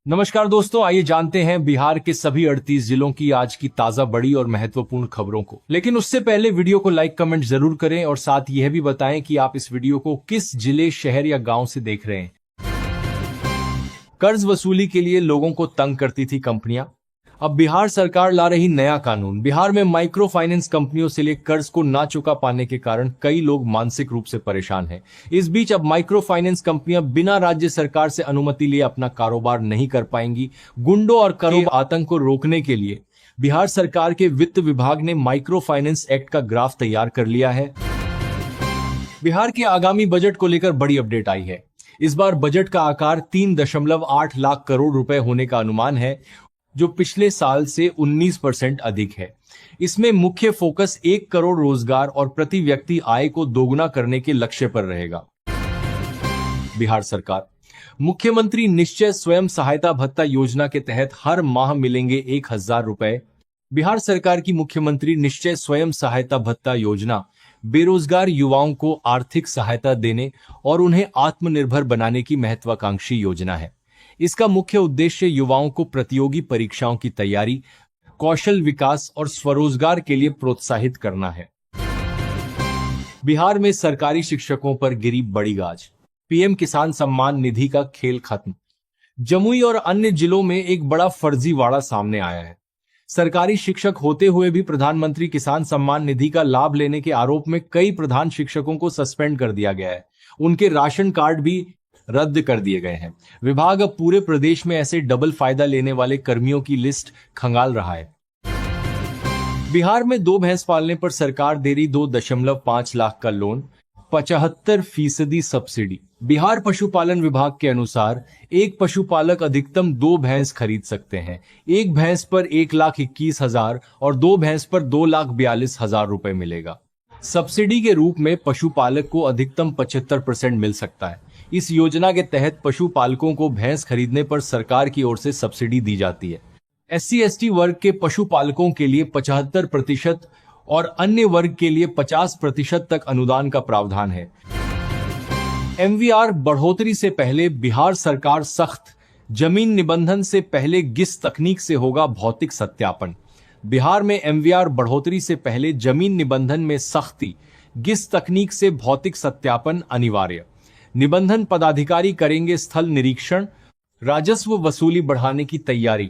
नमस्कार दोस्तों, आइए जानते हैं बिहार के सभी 38 जिलों की आज की ताजा बड़ी और महत्वपूर्ण खबरों को। लेकिन उससे पहले वीडियो को लाइक कमेंट जरूर करें और साथ यह भी बताएं कि आप इस वीडियो को किस जिले, शहर या गांव से देख रहे हैं। कर्ज वसूली के लिए लोगों को तंग करती थी कंपनियां। अब बिहार सरकार ला रही नया कानून। बिहार में माइक्रो फाइनेंस कंपनियों से लिए कर्ज को ना चुका पाने के कारण कई लोग मानसिक रूप से परेशान हैं। इस बीच अब माइक्रो फाइनेंस कंपनियां बिना राज्य सरकार से अनुमति लिए अपना कारोबार नहीं कर पाएंगी। गुंडों और करोड़ आतंक को रोकने के लिए बिहार सरकार के वित्त विभाग ने माइक्रो फाइनेंस एक्ट का ड्राफ्ट तैयार कर लिया है। बिहार के आगामी बजट को लेकर बड़ी अपडेट आई है। इस बार बजट का आकार 3.8 लाख करोड़ रुपए होने का अनुमान है, जो पिछले साल से 19% अधिक है। इसमें मुख्य फोकस 1 करोड़ रोजगार और प्रति व्यक्ति आय को दोगुना करने के लक्ष्य पर रहेगा। बिहार सरकार मुख्यमंत्री निश्चय स्वयं सहायता भत्ता योजना के तहत हर माह मिलेंगे 1000 रुपए। बिहार सरकार की मुख्यमंत्री निश्चय स्वयं सहायता भत्ता योजना बेरोजगार युवाओं को आर्थिक सहायता देने और उन्हें आत्मनिर्भर बनाने की महत्वाकांक्षी योजना है। इसका मुख्य उद्देश्य युवाओं को प्रतियोगी परीक्षाओं की तैयारी, कौशल विकास और स्वरोजगार के लिए प्रोत्साहित करना है। बिहार में सरकारी शिक्षकों पर गिरी बड़ी गाज। पीएम किसान सम्मान निधि का खेल खत्म। जमुई और अन्य जिलों में एक बड़ा फर्जीवाड़ा सामने आया है। सरकारी शिक्षक होते हुए भी प्रधानमंत्री किसान सम्मान निधि का लाभ लेने के आरोप में कई प्रधान शिक्षकों को सस्पेंड कर दिया गया है। उनके राशन कार्ड भी रद्द कर दिए गए हैं। विभाग अब पूरे प्रदेश में ऐसे डबल फायदा लेने वाले कर्मियों की लिस्ट खंगाल रहा है। बिहार में 2 भैंस पालने पर सरकार दे रही 2.5 लाख का लोन, 75% सब्सिडी। बिहार पशुपालन विभाग के अनुसार एक पशुपालक अधिकतम 2 भैंस खरीद सकते हैं। एक भैंस पर 1,21,000 और 2 भैंस पर 2,42,000 रुपए मिलेगा। सब्सिडी के रूप में पशुपालक को अधिकतम 75% मिल सकता है। इस योजना के तहत पशुपालकों को भैंस खरीदने पर सरकार की ओर से सब्सिडी दी जाती है। SC/ST वर्ग के पशुपालकों के लिए 75% और अन्य वर्ग के लिए 50% तक अनुदान का प्रावधान है। MVR बढ़ोतरी से पहले बिहार सरकार सख्त। जमीन निबंधन से पहले GIS तकनीक से होगा भौतिक सत्यापन। बिहार में MVR बढ़ोतरी से पहले जमीन निबंधन में सख्ती। GIS तकनीक से भौतिक सत्यापन अनिवार्य। निबंधन पदाधिकारी करेंगे स्थल निरीक्षण। राजस्व वसूली बढ़ाने की तैयारी।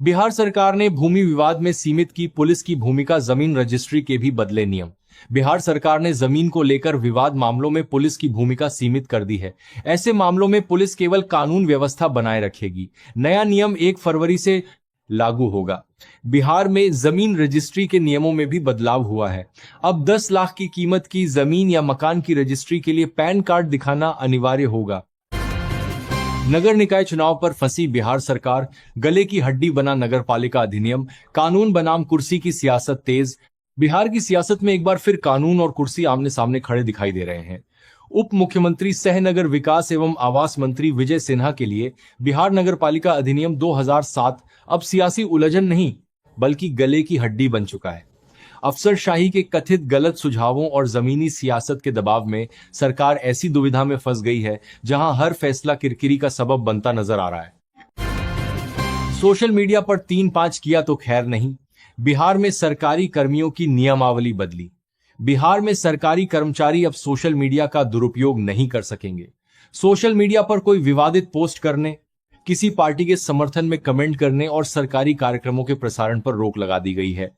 बिहार सरकार ने भूमि विवाद में सीमित की पुलिस की भूमिका। जमीन रजिस्ट्री के भी बदले नियम। बिहार सरकार ने जमीन को लेकर विवाद मामलों में पुलिस की भूमिका सीमित कर दी है। ऐसे मामलों में पुलिस केवल कानून व्यवस्था बनाए रखेगी। नया नियम 1 फरवरी से लागू होगा। बिहार में जमीन रजिस्ट्री के नियमों में भी बदलाव हुआ है। अब 10 लाख की कीमत की जमीन या मकान की रजिस्ट्री के लिए पैन कार्ड दिखाना अनिवार्य होगा। नगर निकाय चुनाव पर फंसी बिहार सरकार। गले की हड्डी बना नगरपालिका अधिनियम। कानून बनाम कुर्सी की सियासत तेज। बिहार की सियासत में एक बार फिर कानून और कुर्सी आमने सामने खड़े दिखाई दे रहे हैं। उप मुख्यमंत्री सह नगर विकास एवं आवास मंत्री विजय सिन्हा के लिए बिहार नगरपालिका अधिनियम 2007 अब सियासी उलझन नहीं बल्कि गले की हड्डी बन चुका है। अफसरशाही के कथित गलत सुझावों और जमीनी सियासत के दबाव में सरकार ऐसी दुविधा में फंस गई है जहां हर फैसला किरकिरी का सबब बनता नजर आ रहा है। सोशल मीडिया पर 3-5 किया तो खैर नहीं। बिहार में सरकारी कर्मियों की नियमावली बदली। बिहार में सरकारी कर्मचारी अब सोशल मीडिया का दुरुपयोग नहीं कर सकेंगे। सोशल मीडिया पर कोई विवादित पोस्ट करने, किसी पार्टी के समर्थन में कमेंट करने और सरकारी कार्यक्रमों के प्रसारण पर रोक लगा दी गई है।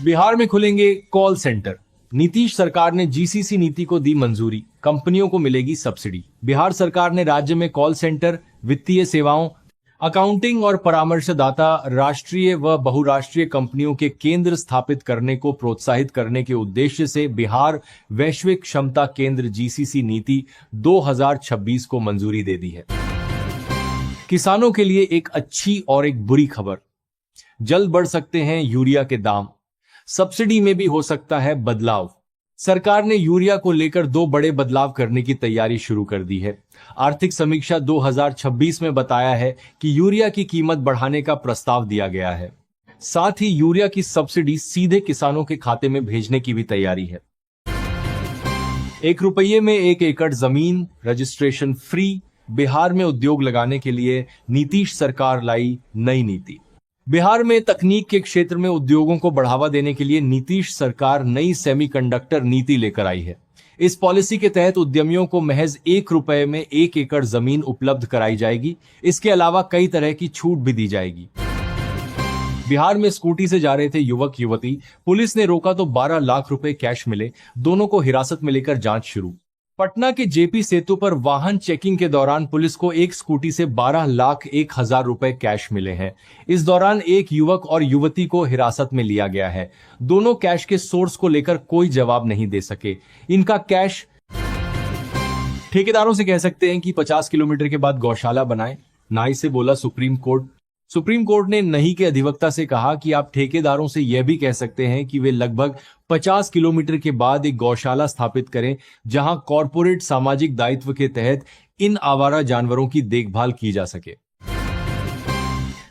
बिहार में खुलेंगे कॉल सेंटर। नीतीश सरकार ने GCC नीति को दी मंजूरी। कंपनियों को मिलेगी सब्सिडी। बिहार सरकार ने राज्य में कॉल सेंटर, वित्तीय सेवाओं, अकाउंटिंग और परामर्शदाता, राष्ट्रीय व बहुराष्ट्रीय कंपनियों के केंद्र स्थापित करने को प्रोत्साहित करने के उद्देश्य से बिहार वैश्विक क्षमता केंद्र GCC नीति 2026 को मंजूरी दे दी है। किसानों के लिए एक अच्छी और एक बुरी खबर। जल्द बढ़ सकते हैं यूरिया के दाम। सब्सिडी में भी हो सकता है बदलाव। सरकार ने यूरिया को लेकर 2 बड़े बदलाव करने की तैयारी शुरू कर दी है। आर्थिक समीक्षा 2026 में बताया है कि यूरिया की कीमत बढ़ाने का प्रस्ताव दिया गया है। साथ ही यूरिया की सब्सिडी सीधे किसानों के खाते में भेजने की भी तैयारी है। 1 रुपये में 1 एकड़ जमीन, रजिस्ट्रेशन फ्री, बिहार में उद्योग लगाने के लिए नीतीश सरकार लाई नई नीति। बिहार में तकनीक के क्षेत्र में उद्योगों को बढ़ावा देने के लिए नीतीश सरकार नई सेमीकंडक्टर नीति लेकर आई है। इस पॉलिसी के तहत उद्यमियों को महज ₹1 में 1 एकड़ जमीन उपलब्ध कराई जाएगी। इसके अलावा कई तरह की छूट भी दी जाएगी। बिहार में स्कूटी से जा रहे थे युवक युवती, पुलिस ने रोका तो 12 लाख रुपए कैश मिले। दोनों को हिरासत में लेकर जांच शुरू। पटना के जेपी सेतु पर वाहन चेकिंग के दौरान पुलिस को एक स्कूटी से 12,01,000 रुपए कैश मिले हैं। इस दौरान एक युवक और युवती को हिरासत में लिया गया है। दोनों कैश के सोर्स को लेकर कोई जवाब नहीं दे सके। इनका कैश ठेकेदारों से कह सकते हैं कि 50 किलोमीटर के बाद गौशाला बनाएं, नाई से बोला सुप्रीम कोर्ट। सुप्रीम कोर्ट ने नहीं के अधिवक्ता से कहा कि आप ठेकेदारों से यह भी कह सकते हैं कि वे लगभग 50 किलोमीटर के बाद एक गौशाला स्थापित करें, जहां कॉरपोरेट सामाजिक दायित्व के तहत इन आवारा जानवरों की देखभाल की जा सके।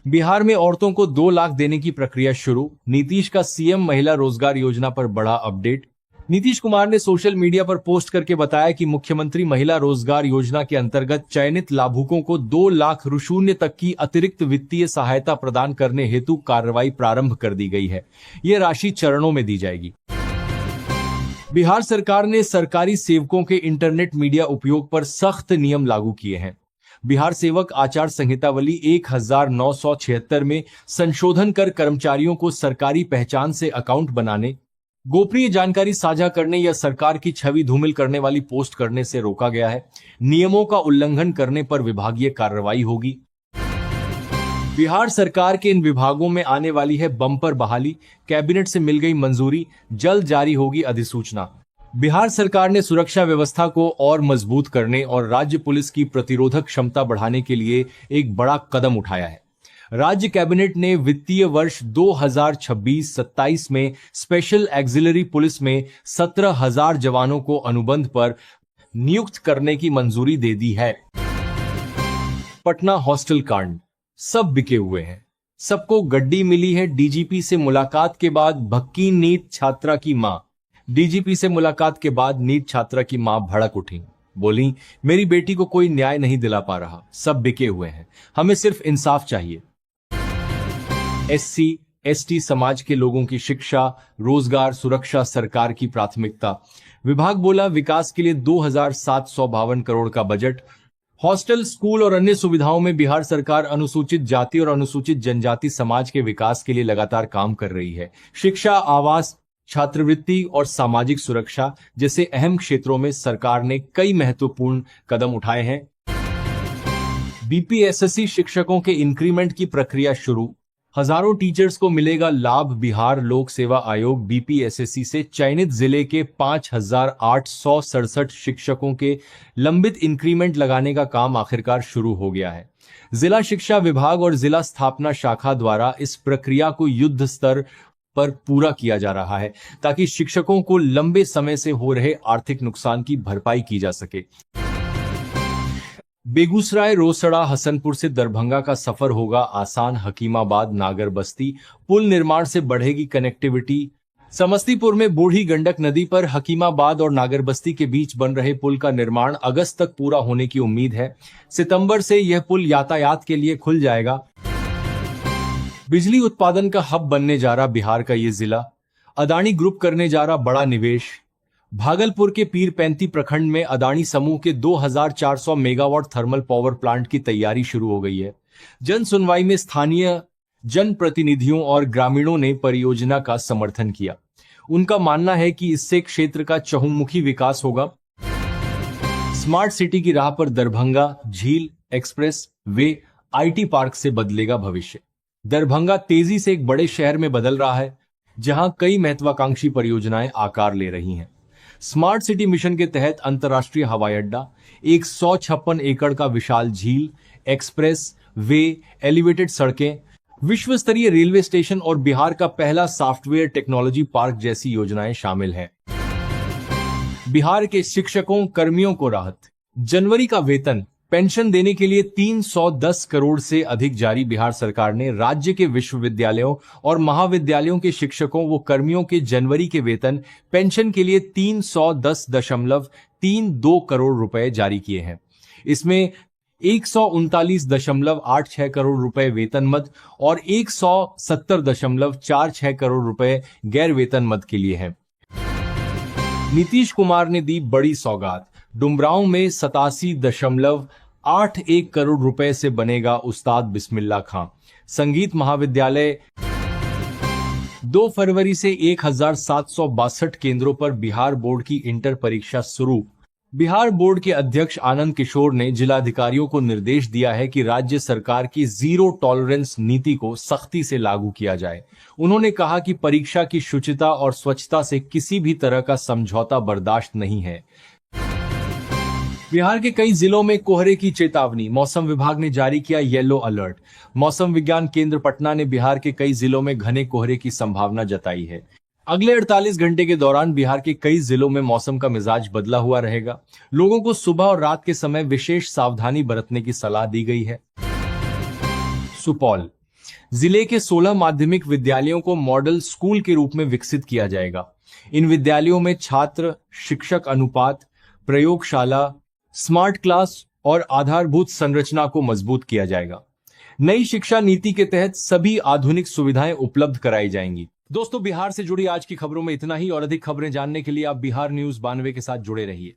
बिहार में औरतों को 2 लाख देने की प्रक्रिया शुरू। नीतीश का सीएम महिला रोजगार योजना पर बड़ा अपडेट। नीतीश कुमार ने सोशल मीडिया पर पोस्ट करके बताया कि मुख्यमंत्री महिला रोजगार योजना के अंतर्गत चयनित लाभुकों को 2 लाख ₹0 तक की अतिरिक्त वित्तीय सहायता प्रदान करने हेतु कार्रवाई प्रारंभ कर दी गई है। यह राशि चरणों में दी जाएगी। बिहार सरकार ने सरकारी सेवकों के इंटरनेट मीडिया उपयोग पर सख्त नियम लागू किए हैं। बिहार सेवक आचार संहितावली 1976 में संशोधन कर कर्मचारियों को सरकारी पहचान से अकाउंट बनाने, गोपनीय जानकारी साझा करने या सरकार की छवि धूमिल करने वाली पोस्ट करने से रोका गया है। नियमों का उल्लंघन करने पर विभागीय कार्रवाई होगी। बिहार सरकार के इन विभागों में आने वाली है बम्पर बहाली। कैबिनेट से मिल गई मंजूरी, जल्द जारी होगी अधिसूचना। बिहार सरकार ने सुरक्षा व्यवस्था को और मजबूत करने और राज्य पुलिस की प्रतिरोधक क्षमता बढ़ाने के लिए एक बड़ा कदम उठाया है। राज्य कैबिनेट ने वित्तीय वर्ष 2026-27 में स्पेशल एक्सिलरी पुलिस में 17,000 जवानों को अनुबंध पर नियुक्त करने की मंजूरी दे दी है। पटना हॉस्टल कांड, सब बिके हुए हैं, सबको गड्डी मिली है। डीजीपी से मुलाकात के बाद भक्की नीट छात्रा की मां। डीजीपी से मुलाकात के बाद नीट छात्रा की मां भड़क उठी, बोली मेरी बेटी को कोई न्याय नहीं दिला पा रहा, सब बिके हुए हैं, हमें सिर्फ इंसाफ चाहिए। एससी एसटी समाज के लोगों की शिक्षा, रोजगार, सुरक्षा सरकार की प्राथमिकता। विभाग बोला विकास के लिए 2,752 करोड़ का बजट। हॉस्टल, स्कूल और अन्य सुविधाओं में बिहार सरकार अनुसूचित जाति और अनुसूचित जनजाति समाज के विकास के लिए लगातार काम कर रही है। शिक्षा, आवास, छात्रवृत्ति और सामाजिक सुरक्षा जैसे अहम क्षेत्रों में सरकार ने कई महत्वपूर्ण कदम उठाए हैं। बीपीएसएससी शिक्षकों के इंक्रीमेंट की प्रक्रिया शुरू। हजारों टीचर्स को मिलेगा लाभ। बिहार लोक सेवा आयोग बीपीएसएससी से चयनित जिले के 5,867 शिक्षकों के लंबित इंक्रीमेंट लगाने का काम आखिरकार शुरू हो गया है। जिला शिक्षा विभाग और जिला स्थापना शाखा द्वारा इस प्रक्रिया को युद्ध स्तर पर पूरा किया जा रहा है, ताकि शिक्षकों को लंबे समय से हो रहे आर्थिक नुकसान की भरपाई की जा सके। बेगूसराय, रोसड़ा, हसनपुर से दरभंगा का सफर होगा आसान। हकीमाबाद, नागर बस्ती पुल निर्माण से बढ़ेगी कनेक्टिविटी। समस्तीपुर में बूढ़ी गंडक नदी पर हकीमाबाद और नागर बस्ती के बीच बन रहे पुल का निर्माण अगस्त तक पूरा होने की उम्मीद है। सितंबर से यह पुल यातायात के लिए खुल जाएगा। बिजली उत्पादन का हब बनने जा रहा बिहार का ये जिला। अदानी ग्रुप करने जा रहा बड़ा निवेश। भागलपुर के पीरपैंती प्रखंड में अदानी समूह के 2,400 मेगावाट थर्मल पावर प्लांट की तैयारी शुरू हो गई है। जन सुनवाई में स्थानीय जनप्रतिनिधियों और ग्रामीणों ने परियोजना का समर्थन किया। उनका मानना है कि इससे क्षेत्र का चहुमुखी विकास होगा। स्मार्ट सिटी की राह पर दरभंगा झील एक्सप्रेस वे आईटी पार्क से बदलेगा भविष्य। दरभंगा तेजी से एक बड़े शहर में बदल रहा है, जहां कई महत्वाकांक्षी परियोजनाएं आकार ले रही हैं। स्मार्ट सिटी मिशन के तहत अंतर्राष्ट्रीय हवाई अड्डा, 156 एकड़ का विशाल झील, एक्सप्रेस वे, एलिवेटेड सड़कें, विश्व स्तरीय रेलवे स्टेशन और बिहार का पहला सॉफ्टवेयर टेक्नोलॉजी पार्क जैसी योजनाएं शामिल हैं। बिहार के शिक्षकों कर्मियों को राहत। जनवरी का वेतन पेंशन देने के लिए 310 करोड़ से अधिक जारी। बिहार सरकार ने राज्य के विश्वविद्यालयों और महाविद्यालयों के शिक्षकों व कर्मियों के जनवरी के वेतन पेंशन के लिए 310.32 करोड़ रुपए जारी किए हैं। इसमें 139.86 करोड़ रुपए वेतन मद और 170.46 करोड़ रुपए गैर वेतन मद के लिए हैं। नीतीश कुमार ने दी बड़ी सौगात। डुमरांव में 87.81 करोड़ रुपए से बनेगा उस्ताद बिस्मिल्लाह खां संगीत महाविद्यालय। 2 फरवरी से 1762 केंद्रों पर बिहार बोर्ड की इंटर परीक्षा शुरू। बिहार बोर्ड के अध्यक्ष आनंद किशोर ने जिलाधिकारियों को निर्देश दिया है कि राज्य सरकार की जीरो टॉलरेंस नीति को सख्ती से लागू किया जाए। उन्होंने कहा कि परीक्षा की शुचिता और स्वच्छता से किसी भी तरह का समझौता बर्दाश्त नहीं है। बिहार के कई जिलों में कोहरे की चेतावनी। मौसम विभाग ने जारी किया येलो अलर्ट। मौसम विज्ञान केंद्र पटना ने बिहार के कई जिलों में घने कोहरे की संभावना जताई है। अगले 48 घंटे के दौरान बिहार के कई जिलों में मौसम का मिजाज बदला हुआ रहेगा। लोगों को सुबह और रात के समय विशेष सावधानी बरतने की सलाह दी गई है। सुपौल जिले के 16 माध्यमिक विद्यालयों को मॉडल स्कूल के रूप में विकसित किया जाएगा। इन विद्यालयों में छात्र शिक्षक अनुपात, प्रयोगशाला, स्मार्ट क्लास और आधारभूत संरचना को मजबूत किया जाएगा। नई शिक्षा नीति के तहत सभी आधुनिक सुविधाएं उपलब्ध कराई जाएंगी। दोस्तों, बिहार से जुड़ी आज की खबरों में इतना ही और अधिक खबरें जानने के लिए आप बिहार न्यूज़ 92 के साथ जुड़े रहिए।